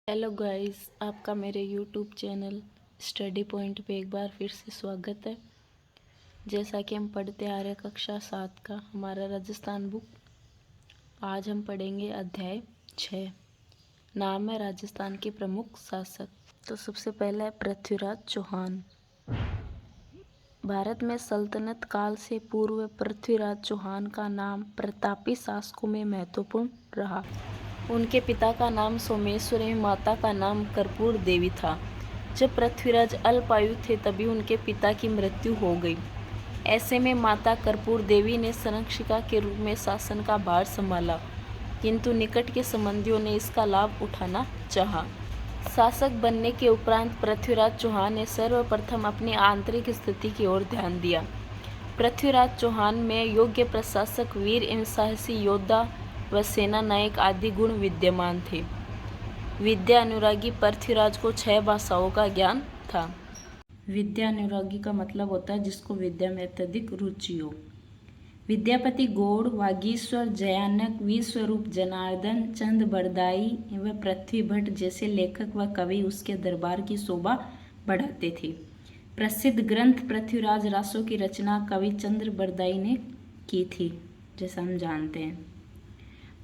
Hello guys, आपका मेरे YouTube channel study point पे एक बार फिर से स्वागत है। जैसा कि हम पढ़ते आ रहे कक्षा 7 का हमारा राजस्थान बुक, आज हम पढ़ेंगे अध्याय 6। नाम है राजस्थान के प्रमुख शासक। तो सबसे पहला है पृथ्वीराज चौहान। भारत में सल्तनत काल से पूर्व पृथ्वीराज चौहान का नाम प्रतापी शासकों में महत्वपूर्ण रहा। उनके पिता का नाम सोमेश्वर एवं माता का नाम कर्पूर देवी था। जब पृथ्वीराज अल्पायु थे तभी उनके पिता की मृत्यु हो गई। ऐसे में माता कर्पूर देवी ने संरक्षिका के रूप में शासन का भार संभाला, किंतु निकट के संबंधियों ने इसका लाभ उठाना चाहा। शासक बनने के उपरांत पृथ्वीराज चौहान ने सर्वप्रथम अपनी आंतरिक स्थिति की ओर ध्यान दिया। पृथ्वीराज चौहान में योग्य प्रशासक, वीर एवं साहसी योद्धा व सेना नायक आदि गुण विद्यमान थे। विद्या अनुरागी पृथ्वीराज को 6 भाषाओं का ज्ञान था। विद्या अनुरागी का मतलब होता है जिसको विद्या में अत्यधिक रुचि हो। विद्यापति गौड़, वागीश्वर, जयानक, विश्वरूप, जनार्दन, चंद बरदाई व पृथ्वी भट्ट जैसे लेखक व कवि उसके दरबार की शोभा बढ़ाते थे। प्रसिद्ध ग्रंथ पृथ्वीराज रासों की रचना कवि चंद्र बरदाई ने की थी, जैसा हम जानते हैं।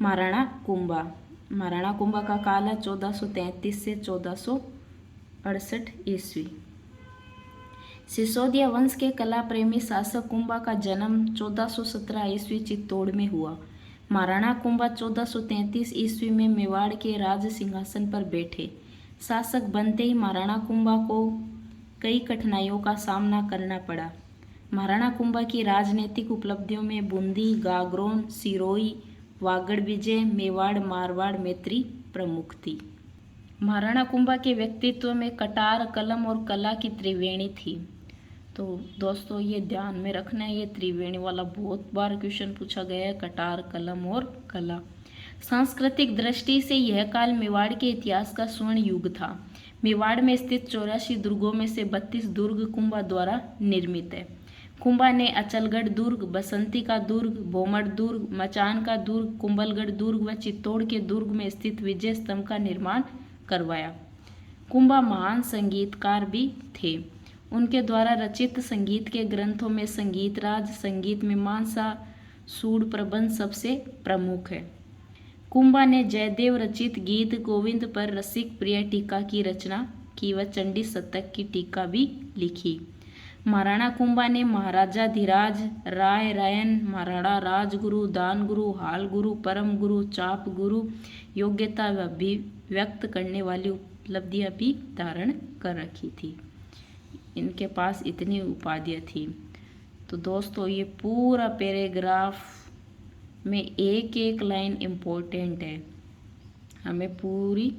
महाराणा कुंभा का काल है 1433 से 1468 ईस्वी। सिसोदिया वंश के कला प्रेमी शासक कुंभा का जन्म 1417 ईस्वी चित्तौड़ में हुआ। महाराणा कुंभा 1433 ईस्वी में मेवाड़ के राज सिंहासन पर बैठे। शासक बनते ही महाराणा कुंभा को कई कठिनाइयों का सामना करना पड़ा। महाराणा कुंभा की राजनीतिक उपलब्धियों में बूंदी, गागरोन, सिरोही, वागड़ विजय, मेवाड़, मारवाड़, मैत्री प्रमुख थी। महाराणा कुंभा के व्यक्तित्व में कटार, कलम और कला की त्रिवेणी थी। तो दोस्तों ये ध्यान में रखना है, ये त्रिवेणी वाला बहुत बार क्वेश्चन पूछा गया है, कटार, कलम और कला। सांस्कृतिक दृष्टि से यह काल मेवाड़ के इतिहास का स्वर्ण युग था। मेवाड़ में स्थित 84 दुर्गों में से 32 दुर्ग कुंभा द्वारा निर्मित है। कुंभा ने अचलगढ़ दुर्ग, बसंती का दुर्ग, भोमड़ दुर्ग, मचान का दुर्ग, कुंभलगढ़ दुर्ग व चित्तौड़ के दुर्ग में स्थित विजय स्तंभ का निर्माण करवाया। कुंभा महान संगीतकार भी थे। उनके द्वारा रचित संगीत के ग्रंथों में संगीत राज, संगीत मीमांसा, सूड प्रबंध सबसे प्रमुख है। कुंभा ने जयदेव रचित गीत गोविंद पर रसिक प्रिय टीका की रचना की व चंडी शतक की टीका भी लिखी। महाराणा कुंभा ने महाराजा धीराज, राय रायन, महाराणा राजगुरु, दान गुरु, हाल गुरु, परम गुरु, चाप गुरु, योग्यता व अभिव्यक्त करने वाली उपलब्धियां भी धारण कर रखी थी। इनके पास इतनी उपाधियां थी। तो दोस्तों ये पूरा पैराग्राफ में एक एक लाइन इम्पोर्टेंट है, हमें पूरी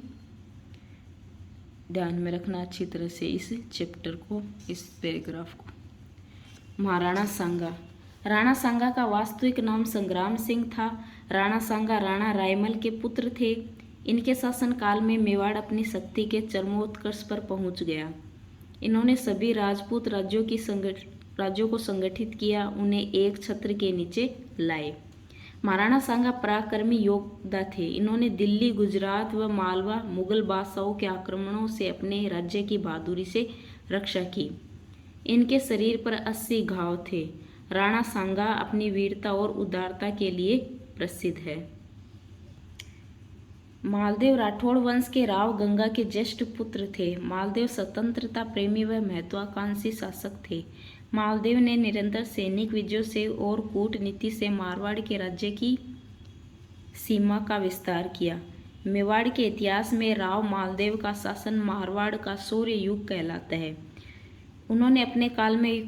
ध्यान में रखना अच्छी तरह से इस चैप्टर को, इस पैराग्राफ को। महाराणा सांगा। राणा सांगा का वास्तविक नाम संग्राम सिंह था। राणा सांगा राणा रायमल के पुत्र थे। इनके शासन काल में मेवाड़ अपनी शक्ति के चरमोत्कर्ष पर पहुंच गया। इन्होंने सभी राजपूत राज्यों को संगठित किया, उन्हें एक छत्र के नीचे लाए। महाराणा सांगा पराक्रमी योद्धा थे। इन्होंने दिल्ली, गुजरात व मालवा मुगल बादशाहों के आक्रमणों से अपने राज्य की बहादुरी से रक्षा की। इनके शरीर पर 80 घाव थे। राणा सांगा अपनी वीरता और उदारता के लिए प्रसिद्ध है। मालदेव राठौड़ वंश के राव गंगा के ज्येष्ठ पुत्र थे। मालदेव स्वतंत्रता प्रेमी व महत्वाकांक्षी शासक थे। मालदेव ने निरंतर सैनिक विजयों से और कूटनीति से मारवाड़ के राज्य की सीमा का विस्तार किया। मेवाड़ के इतिहास में राव मालदेव का शासन मारवाड़ का शौर्य युग कहलाता है। उन्होंने अपने काल में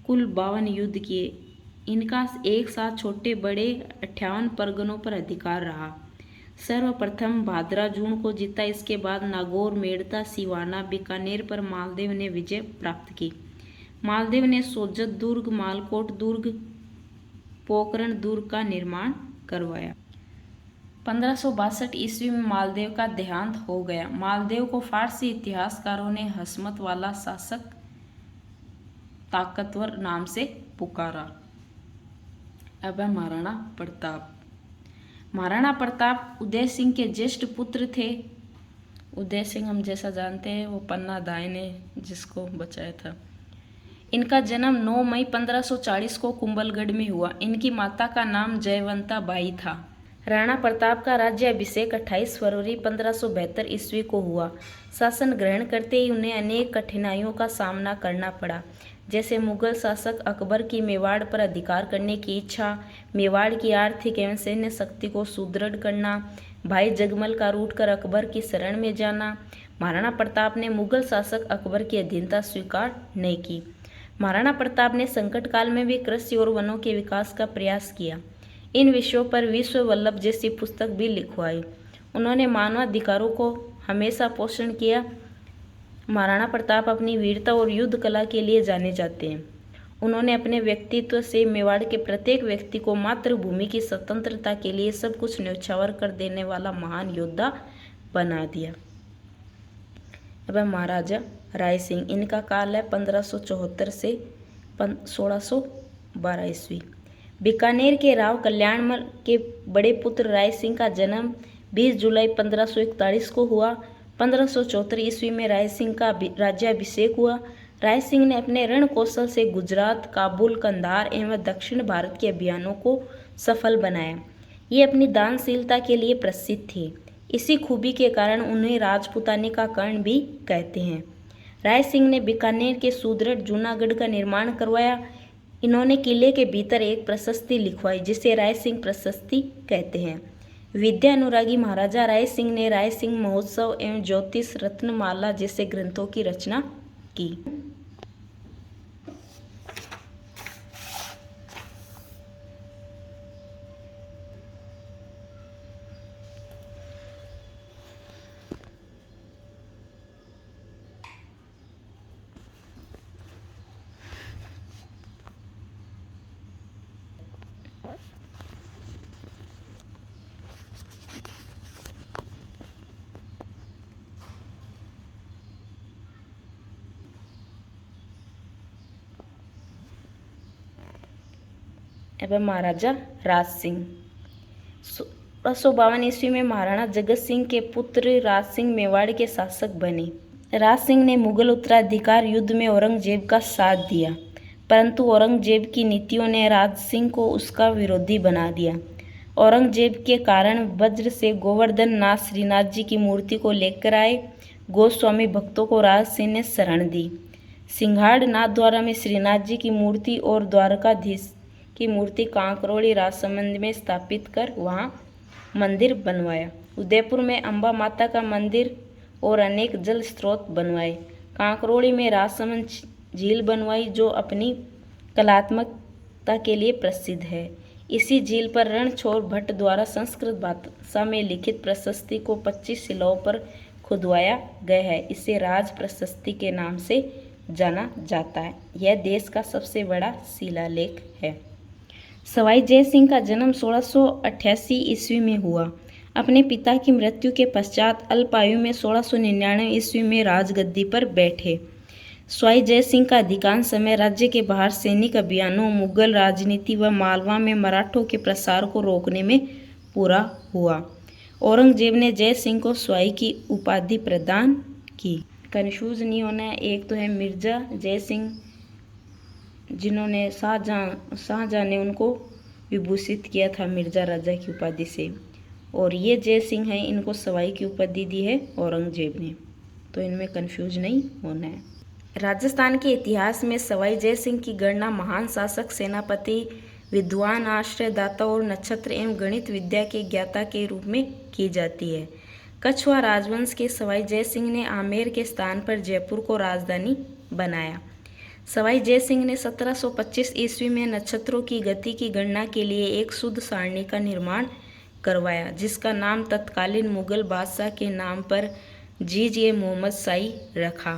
कुल 52 युद्ध किए। इनका एक साथ छोटे बड़े 58 परगनों पर अधिकार रहा। सर्वप्रथम भादरा जून को जीता। इसके बाद नागौर, मेड़ता, सिवाना, बीकानेर पर मालदेव ने विजय प्राप्त की। मालदेव ने सोजत दुर्ग, मालकोट दुर्ग, पोखरण दुर्ग का निर्माण करवाया। 1562 ईस्वी में मालदेव का देहांत हो गया। मालदेव को फारसी इतिहासकारों ने हसमत वाला शासक, ताकतवर नाम से पुकारा। अब है महाराणा प्रताप। महाराणा प्रताप उदय सिंह के ज्येष्ठ पुत्र थे। उदय सिंह हम जैसा जानते हैं वो पन्ना दाई ने जिसको बचाया था। इनका जन्म 9 मई 1540 को कुंभलगढ़ में हुआ। इनकी माता का नाम जयवंता बाई था। राणा प्रताप का राज्याभिषेक 28 फरवरी 1572 ईस्वी को हुआ। शासन ग्रहण करते ही उन्हें अनेक कठिनाइयों का सामना करना पड़ा, जैसे मुगल शासक अकबर की मेवाड़ पर अधिकार करने की इच्छा, मेवाड़ की आर्थिक एवं सैन्य शक्ति को सुदृढ़ करना, भाई जगमल का रूठकर अकबर की शरण में जाना। महाराणा प्रताप ने मुगल शासक अकबर की अधीनता स्वीकार नहीं की। महाराणा प्रताप ने संकट काल में भी कृषि और वनों के विकास का प्रयास किया। इन विषयों पर विश्व वल्लभ जैसी पुस्तक भी लिखवाई। उन्होंने मानवाधिकारों को हमेशा पोषण किया। महाराणा प्रताप अपनी वीरता और युद्ध कला के लिए जाने जाते हैं। उन्होंने अपने व्यक्तित्व से मेवाड़ के प्रत्येक व्यक्ति को मातृभूमि की स्वतंत्रता के लिए सब कुछ न्यौछावर कर देने वाला महान योद्धा बना दिया। अब महाराजा राय सिंह, इनका काल है 1574 से 1612 ईस्वी। बीकानेर के राव कल्याणमल के बड़े पुत्र राय सिंह का जन्म 20 जुलाई 1541 को हुआ। 1574 ईस्वी में राय सिंह का राज्याभिषेक हुआ। राय सिंह ने अपने रण कौशल से गुजरात, काबुल, कंधार एवं दक्षिण भारत के अभियानों को सफल बनाया। ये अपनी दानशीलता के लिए प्रसिद्ध थे। इसी खूबी के कारण उन्हें राजपूतानी का कर्ण भी कहते हैं। राय सिंह ने बीकानेर के सुदृढ़ जूनागढ़ का निर्माण करवाया। इन्होंने किले के भीतर एक प्रशस्ति लिखवाई जिसे राय सिंह प्रशस्ति कहते हैं। विद्या अनुरागी महाराजा राय सिंह ने राय सिंह महोत्सव एवं ज्योतिष रत्नमाला जैसे ग्रंथों की रचना की। एवं महाराजा राज सिंह 1652 ईस्वी में महाराणा जगत सिंह के पुत्र राज सिंह मेवाड़ के शासक बने। राज सिंह ने मुगल उत्तराधिकार युद्ध में औरंगजेब का साथ दिया, परंतु औरंगजेब की नीतियों ने राज सिंह को उसका विरोधी बना दिया। औरंगजेब के कारण वज्र से गोवर्धन नाथ श्रीनाथ जी की मूर्ति को लेकर आए गोस्वामी भक्तों को राज सिंह ने शरण दी। सिंघाड़ नाथद्वारा में श्रीनाथ जी की मूर्ति और द्वारकाधीश की मूर्ति कांकरोली राजसमंद में स्थापित कर वहां मंदिर बनवाया। उदयपुर में अम्बा माता का मंदिर और अनेक जल स्रोत बनवाए। कांकरोली में राजसमंद झील बनवाई जो अपनी कलात्मकता के लिए प्रसिद्ध है। इसी झील पर रणछोड़ भट्ट द्वारा संस्कृत भाषा में लिखित प्रशस्ति को 25 शिलाओं पर खुदवाया गया है। इसे राज प्रशस्ति के नाम से जाना जाता है। यह देश का सबसे बड़ा शिलालेख है। सवाई जय सिंह का जन्म 1688 ईस्वी में हुआ। अपने पिता की मृत्यु के पश्चात अल्प आयु में 1699 ईस्वी में राजगद्दी पर बैठे। सवाई जय सिंह का अधिकांश समय राज्य के बाहर सैनिक अभियानों, मुगल राजनीति व मालवा में मराठों के प्रसार को रोकने में पूरा हुआ। औरंगजेब ने जय सिंह को सवाई की उपाधि प्रदान की। कन्फ्यूज नहीं होना है। एक तो है मिर्जा जय सिंह जिन्होंने शाहजहां ने उनको विभूषित किया था मिर्जा राजा की उपाधि से, और ये जय सिंह हैं, इनको सवाई की उपाधि दी है औरंगजेब ने। तो इनमें कंफ्यूज नहीं होना है। राजस्थान के इतिहास में सवाई जय सिंह की गणना महान शासक, सेनापति, विद्वान, आश्रयदाता और नक्षत्र एवं गणित विद्या के ज्ञाता के रूप में की जाती है। कछवाहा राजवंश के सवाई जय सिंह ने आमेर के स्थान पर जयपुर को राजधानी बनाया। सवाई जय सिंह ने 1725 ईस्वी में नक्षत्रों की गति की गणना के लिए एक शुद्ध सारणी का निर्माण करवाया, जिसका नाम तत्कालीन मुगल बादशाह के नाम पर जीज-ए-मोहम्मद शाही रखा।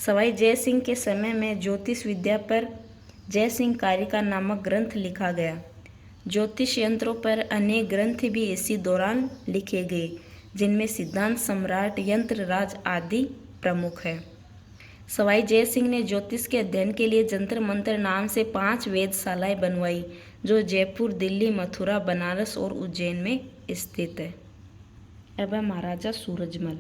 सवाई जय सिंह के समय में ज्योतिष विद्या पर जय सिंह कारिका नामक ग्रंथ लिखा गया। ज्योतिष यंत्रों पर अनेक ग्रंथ भी इसी दौरान लिखे गए, जिनमें सिद्धांत सम्राट, यंत्र राज आदि प्रमुख है। सवाई जय सिंह ने ज्योतिष के अध्ययन के लिए जंतर मंतर नाम से 5 वेधशालाएं बनवाई, जो जयपुर, दिल्ली, मथुरा, बनारस और उज्जैन में स्थित है। अब है महाराजा सूरजमल।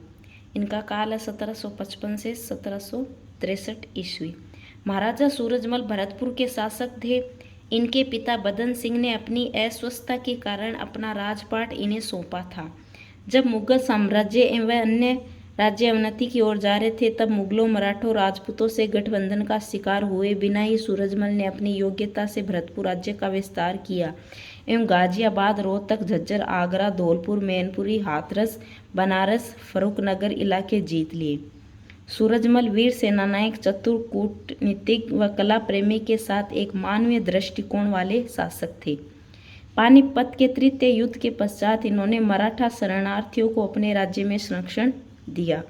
इनका काल है 1755 से 1763 ईस्वी। महाराजा सूरजमल भरतपुर के शासक थे। इनके पिता बदन सिंह ने अपनी अस्वस्थता के कारण अपना राजपाट इन्हें सौंपा था। जब मुगल साम्राज्य एवं अन्य राज्य अवनति की ओर जा रहे थे, तब मुगलों, मराठों, राजपूतों से गठबंधन का शिकार हुए बिना ही सूरजमल ने अपनी योग्यता से भरतपुर राज्य का विस्तार किया एवं गाजियाबाद, रोहतक, झज्जर, आगरा, धौलपुर, मैनपुरी, हाथरस, बनारस, फर्रुखनगर इलाके जीत लिए। सूरजमल वीर सेनानायक, चतुर, कूटनीतिक व कला प्रेमी के साथ एक मानवीय दृष्टिकोण वाले शासक थे। पानीपत के तृतीय युद्ध के पश्चात इन्होंने मराठा शरणार्थियों को अपने राज्य में संरक्षण दिया।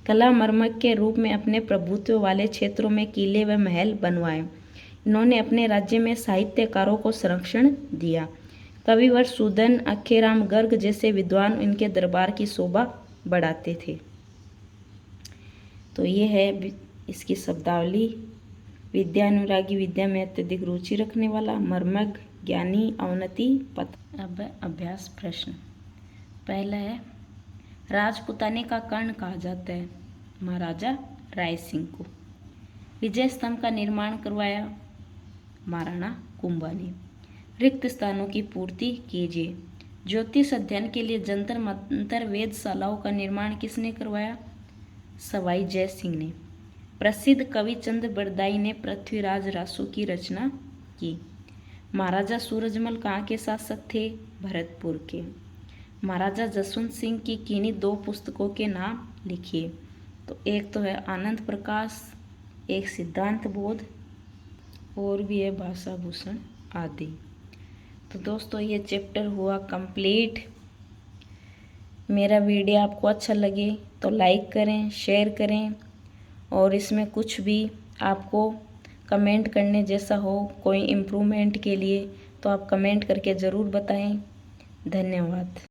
कला मर्मज्ञ के रूप में अपने प्रभुत्व वाले क्षेत्रों में किले व महल बनवाए। इन्होंने अपने राज्य में साहित्यकारों को संरक्षण दिया। कविवर सूदन, अखेराम गर्ग जैसे विद्वान इनके दरबार की शोभा बढ़ाते थे। तो ये है इसकी शब्दावली। विद्यानुरागी, विद्या में अत्यधिक रुचि रखने वाला, मर्मज्ञ, ज्ञानी, अवनति, पथ। अब अभ्यास प्रश्न। पहला है, राजपुताने का कर्ण कहा जाता है? महाराजा राय सिंह को। विजय स्तंभ का निर्माण करवाया? महाराणा कुंभा ने। रिक्त स्थानों की पूर्ति कीजिए। ज्योतिष अध्ययन के लिए जंतर मंतर वेधशालाओं का निर्माण किसने करवाया? सवाई जय सिंह ने। प्रसिद्ध कवि चंद बरदाई ने पृथ्वीराज रासो की रचना की। महाराजा सूरजमल कहाँ के शासक थे? भरतपुर के। महाराजा जसवंत सिंह की किन्हीं 2 पुस्तकों के नाम लिखिए। तो एक तो है आनंद प्रकाश, एक सिद्धांत बोध, और भी है भाषा भूषण आदि। तो दोस्तों ये चैप्टर हुआ कंप्लीट। मेरा वीडियो आपको अच्छा लगे तो लाइक करें, शेयर करें, और इसमें कुछ भी आपको कमेंट करने जैसा हो, कोई इम्प्रूवमेंट के लिए, तो आप कमेंट करके ज़रूर बताएं। धन्यवाद।